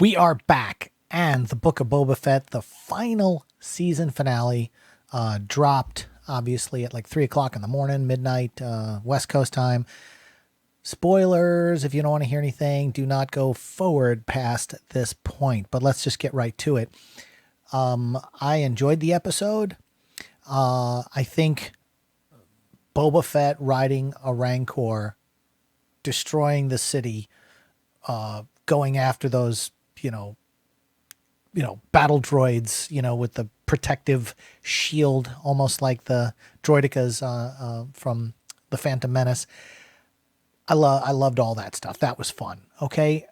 We are back, and the Book of Boba Fett, the final season finale, dropped obviously at like 3 o'clock in the morning, midnight, West Coast time. Spoilers, if you don't want to hear anything, do not go forward past this point, but let's just get right to it. I enjoyed the episode. I think Boba Fett riding a Rancor, destroying the city, going after those, battle droids, with the protective shield, almost like the droidicas from the Phantom Menace. I loved all that stuff. That was fun. Okay,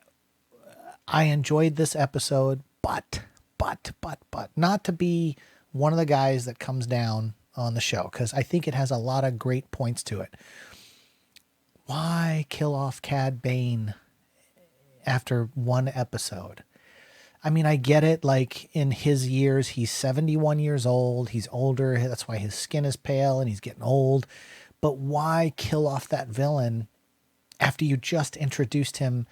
I enjoyed this episode, but not to be one of the guys that comes down on the show, because I think it has a lot of great points to it. Why kill off Cad Bane after one episode? I mean, I get it. Like, in his years, he's 71 years old. He's older. That's why his skin is pale and he's getting old. But why kill off that villain after you just introduced him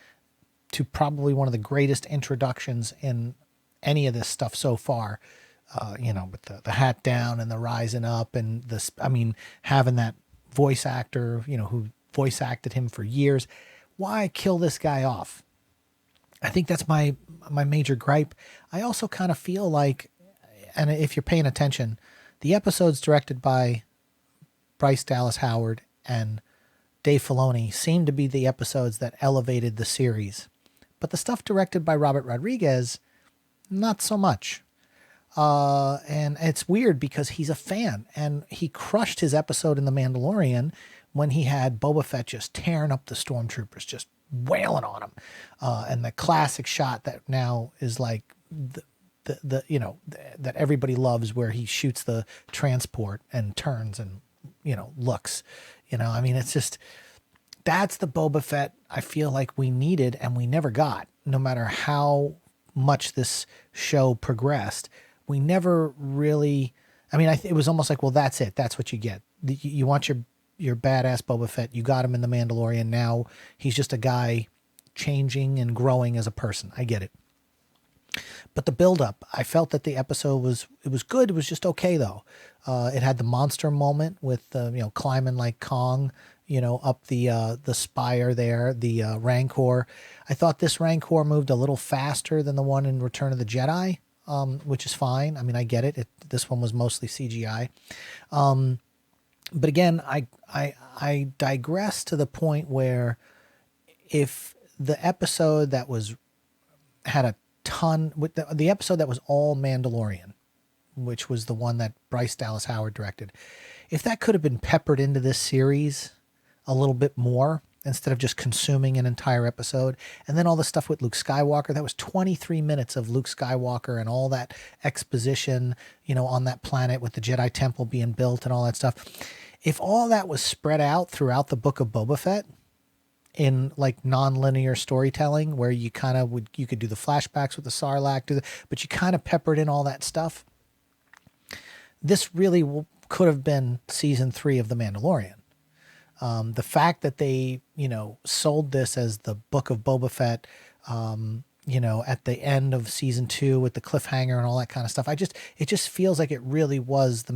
to probably one of the greatest introductions in any of this stuff so far? With the hat down and the rising up and this, I mean, having that voice actor, who voice acted him for years. Why kill this guy off? I think that's my major gripe. I also kind of feel like, and if you're paying attention, the episodes directed by Bryce Dallas Howard and Dave Filoni seem to be the episodes that elevated the series. But the stuff directed by Robert Rodriguez, not so much. And it's weird because he's a fan, and he crushed his episode in The Mandalorian when he had Boba Fett just tearing up the stormtroopers, just wailing on him. And the classic shot that now is like that everybody loves, where he shoots the transport and turns and, looks, I mean, it's just, that's the Boba Fett I feel like we needed and we never got. No matter how much this show progressed, we never really, I mean, it was almost like, well, that's it. That's what you get. You want your badass Boba Fett. You got him in The Mandalorian. Now he's just a guy changing and growing as a person. I get it. But the build-up, I felt that the episode was good. It was just okay, though. It had the monster moment with climbing like Kong, up the spire there, the Rancor. I thought this Rancor moved a little faster than the one in Return of the Jedi, which is fine. I mean, I get it. This one was mostly CGI. But again, I digress to the point where if the episode that had a ton, with the episode that was all Mandalorian, which was the one that Bryce Dallas Howard directed, if that could have been peppered into this series a little bit more, instead of just consuming an entire episode, and then all the stuff with Luke Skywalker, that was 23 minutes of Luke Skywalker and all that exposition, on that planet with the Jedi Temple being built and all that stuff. If all that was spread out throughout the Book of Boba Fett in like non-linear storytelling, where you kind of you could do the flashbacks with the Sarlacc, but you kind of peppered in all that stuff, this really could have been season 3 of The Mandalorian. The fact that they, sold this as the Book of Boba Fett, at the end of season 2 with the cliffhanger and all that kind of stuff, it just feels like it really was the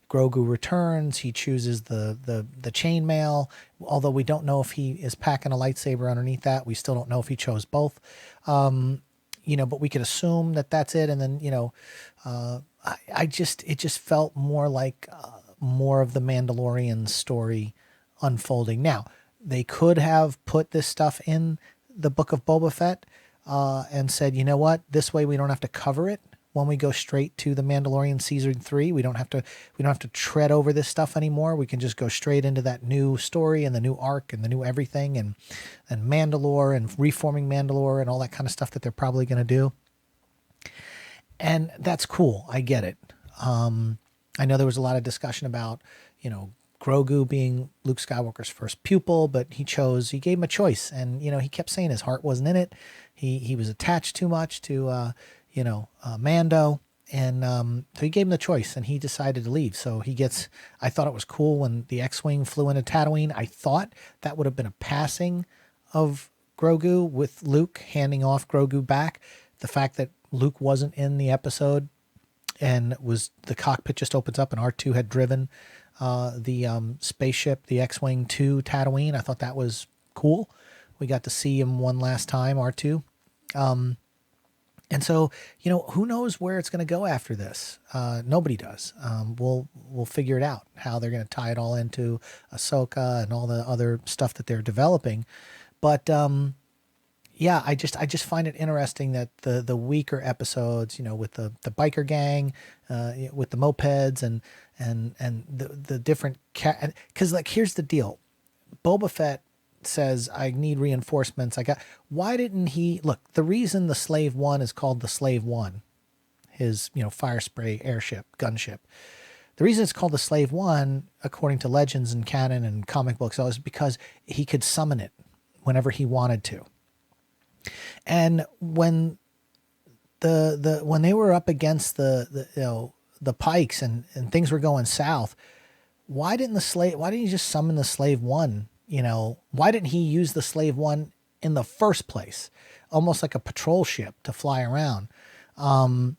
Grogu returns. He chooses the chainmail, although we don't know if he is packing a lightsaber underneath that. We still don't know if he chose both. But we could assume that that's it. And then, it just felt more like more of the Mandalorian story unfolding. Now, they could have put this stuff in the Book of Boba Fett and said, you know what, this way we don't have to cover it when we go straight to The Mandalorian season 3. We don't have to tread over this stuff anymore. We can just go straight into that new story and the new arc and the new everything and Mandalore and reforming Mandalore and all that kind of stuff that they're probably going to do. And that's cool. I get it. I know there was a lot of discussion about, Grogu being Luke Skywalker's first pupil, but he gave him a choice. And, he kept saying his heart wasn't in it. He was attached too much to, Mando. And so he gave him the choice and he decided to leave. So I thought it was cool when the X-Wing flew into Tatooine. I thought that would have been a passing of Grogu with Luke handing off Grogu back. The fact that Luke wasn't in the episode and was the cockpit just opens up and R2 had driven the spaceship, the X-Wing to Tatooine. I thought that was cool. We got to see him one last time, R2. And so, who knows where it's going to go after this? Nobody does. We'll figure it out, how they're going to tie it all into Ahsoka and all the other stuff that they're developing. But yeah, I just find it interesting that the weaker episodes, with the biker gang, with the mopeds and the different because here's the deal, Boba Fett says, I need reinforcements. Why didn't he look? The reason the Slave One is called the Slave One, his fire spray airship, gunship. The reason it's called the Slave One, according to legends and canon and comic books, is because he could summon it whenever he wanted to. And when when they were up against the Pikes and things were going south, why didn't he just summon the Slave One? Why didn't he use the Slave One in the first place? Almost like a patrol ship to fly around and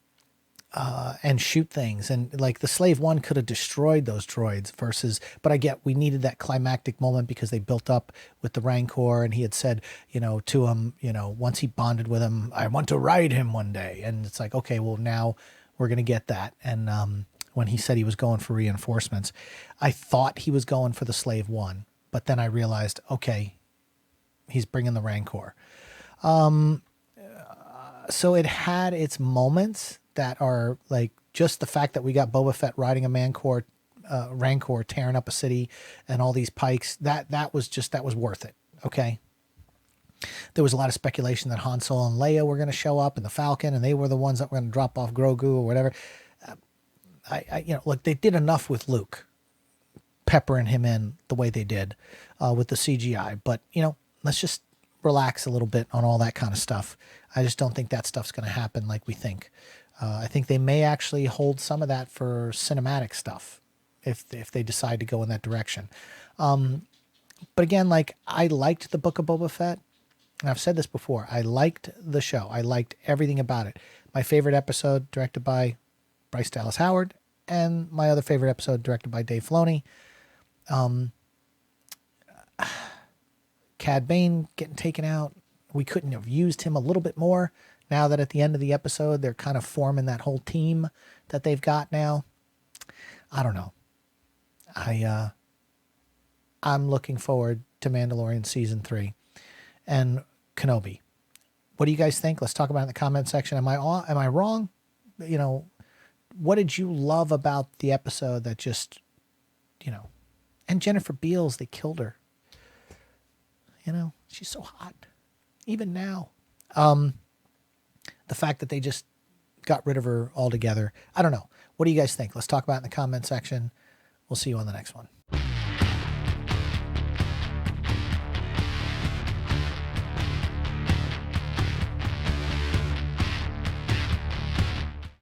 shoot things. And like the Slave One could have destroyed those droids but I get we needed that climactic moment because they built up with the Rancor and he had said, to him, once he bonded with him, I want to ride him one day. And it's like, okay, well now we're going to get that. And when he said he was going for reinforcements, I thought he was going for the Slave One. But then I realized, okay, he's bringing the Rancor. So it had its moments that are like just the fact that we got Boba Fett riding a Rancor tearing up a city and all these Pikes. That was worth it. Okay. There was a lot of speculation that Han Solo and Leia were going to show up in the Falcon and they were the ones that were going to drop off Grogu or whatever. Look, they did enough with Luke, peppering him in the way they did with the CGI. But, let's just relax a little bit on all that kind of stuff. I just don't think that stuff's going to happen like we think. I think they may actually hold some of that for cinematic stuff if they decide to go in that direction. But again, I liked the Book of Boba Fett. And I've said this before. I liked the show. I liked everything about it. My favorite episode directed by Bryce Dallas Howard and my other favorite episode directed by Dave Filoni. Cad Bane getting taken out. We couldn't have used him a little bit more now that at the end of the episode, they're kind of forming that whole team that they've got now. I don't know. I'm looking forward to Mandalorian season 3 and Kenobi. What do you guys think? Let's talk about it in the comment section. Am I wrong? What did you love about the episode that just, and Jennifer Beals, they killed her. She's so hot. Even now. The fact that they just got rid of her altogether. I don't know. What do you guys think? Let's talk about it in the comment section. We'll see you on the next one.